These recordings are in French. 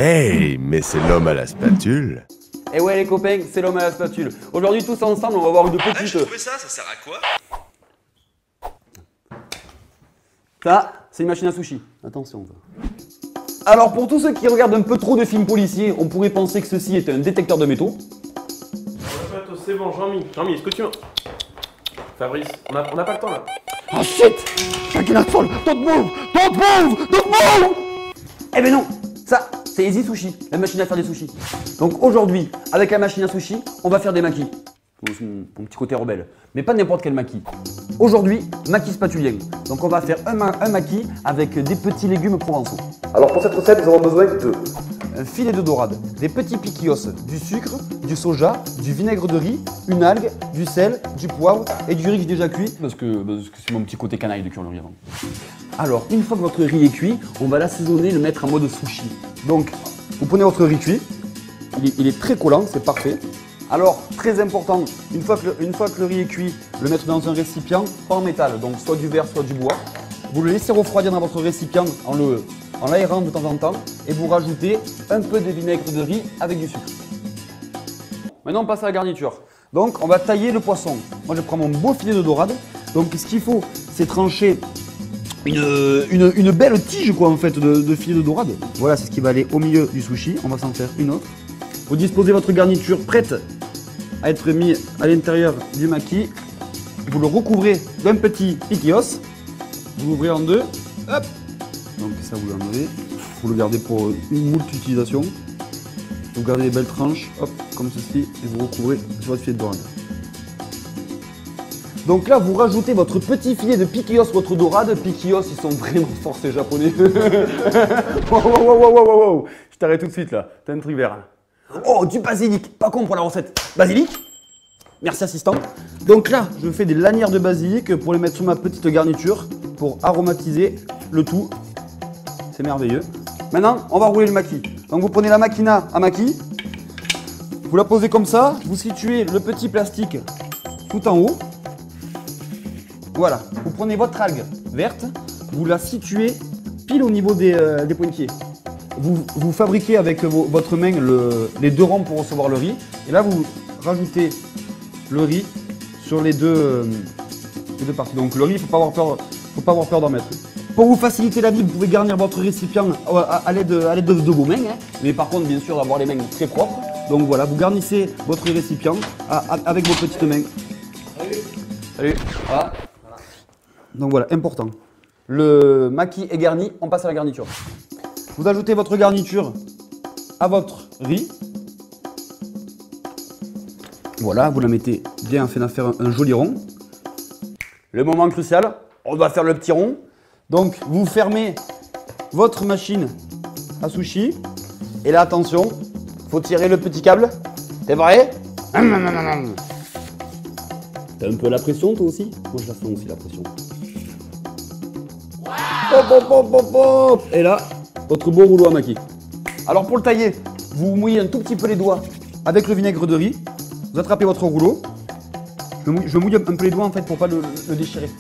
Hey, mais c'est l'homme à la spatule. Et ouais les copains, c'est l'homme à la spatule. Aujourd'hui tous ensemble, on va voir une petite... Ah, j'ai trouvé ça sert à quoi? Ça, c'est une machine à sushi. Attention. Alors pour tous ceux qui regardent un peu trop de films policiers, on pourrait penser que ceci est un détecteur de métaux. C'est bon, Jean-Mi, est-ce que tu... Fabrice, on n'a pas le temps là. Oh shit! Machine à folle! Don't move! Don't move! Don't move! Eh ben non! Ça, c'est Easy Sushi, la machine à faire des sushis. Donc aujourd'hui, avec la machine à sushi, on va faire des maquis. Mon petit côté rebelle. Mais pas n'importe quel maquis. Aujourd'hui, maquis spatulien. Donc on va faire un maquis avec des petits légumes provençaux. Alors pour cette recette, nous avons besoin de un filet de dorade, des petits piquillos, du sucre, du soja, du vinaigre de riz, une algue, du sel, du poivre et du riz déjà cuit. Parce que c'est mon petit côté canaille de cuire le riz avant. Alors, une fois que votre riz est cuit, on va l'assaisonner, le mettre en mode sushi. Donc, vous prenez votre riz cuit, il est très collant, c'est parfait. Alors, très important, une fois que le riz est cuit, le mettre dans un récipient, pas en métal, donc soit du verre, soit du bois. Vous le laissez refroidir dans votre récipient en l'aérant de temps en temps et vous rajoutez un peu de vinaigre de riz avec du sucre. Maintenant, on passe à la garniture. Donc, on va tailler le poisson. Moi, je prends mon beau filet de dorade. Donc, ce qu'il faut, c'est trancher une belle tige quoi en fait de filet de dorade. Voilà, c'est ce qui va aller au milieu du sushi. On va s'en faire une autre. Vous disposez votre garniture prête à être mise à l'intérieur du maquis. Vous le recouvrez d'un petit piquillos. Vous l'ouvrez en deux. Hop. Donc ça vous l'enlevez. Vous le gardez pour une moult utilisation. Vous gardez les belles tranches, hop, comme ceci, et vous recouvrez sur votre filet de dorade. Donc là, vous rajoutez votre petit filet de piquillos, votre dorade. Piquillos, ils sont vraiment forts, ces japonais. Wow. Je t'arrête tout de suite là. T'as un truc vert. Oh, du basilic. Pas con pour la recette. Basilic. Merci assistant. Donc là, je fais des lanières de basilic pour les mettre sur ma petite garniture pour aromatiser le tout. C'est merveilleux. Maintenant, on va rouler le maquis. Donc vous prenez la maquina à maquis. Vous la posez comme ça. Vous situez le petit plastique tout en haut. Voilà, vous prenez votre algue verte, vous la situez pile au niveau des pointillés. Vous fabriquez avec votre main les deux ronds pour recevoir le riz. Et là, vous rajoutez le riz sur les deux parties. Donc le riz, il ne faut pas avoir peur d'en mettre. Pour vous faciliter la vie, vous pouvez garnir votre récipient à l'aide de vos mains. Hein. Mais par contre, bien sûr, avoir les mains très propres. Donc voilà, vous garnissez votre récipient avec vos petites mains. Salut. Voilà. Donc voilà, important. Le maquis est garni, on passe à la garniture. Vous ajoutez votre garniture à votre riz. Voilà, vous la mettez bien afin d'en faire un joli rond. Le moment crucial, on doit faire le petit rond. Donc vous fermez votre machine à sushi. Et là, attention, faut tirer le petit câble. T'es prêt? T'as un peu la pression toi aussi? Moi je la sens aussi la pression. Et là, votre beau rouleau à maquis. Alors pour le tailler, vous mouillez un tout petit peu les doigts avec le vinaigre de riz. Vous attrapez votre rouleau. Je mouille un peu les doigts en fait pour pas le déchirer.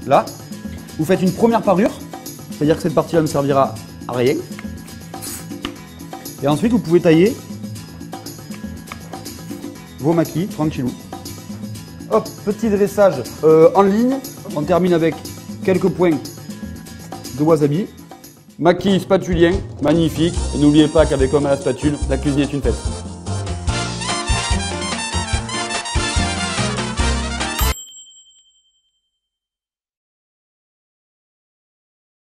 Là, vous faites une première parure. C'est-à-dire que cette partie-là ne servira à rien. Et ensuite, vous pouvez tailler vos maquis tranquillou. Hop, petit dressage en ligne. On termine avec quelques points de wasabi. Maquis spatulien, magnifique. Et n'oubliez pas qu'avec homme à la spatule, la cuisine est une fête.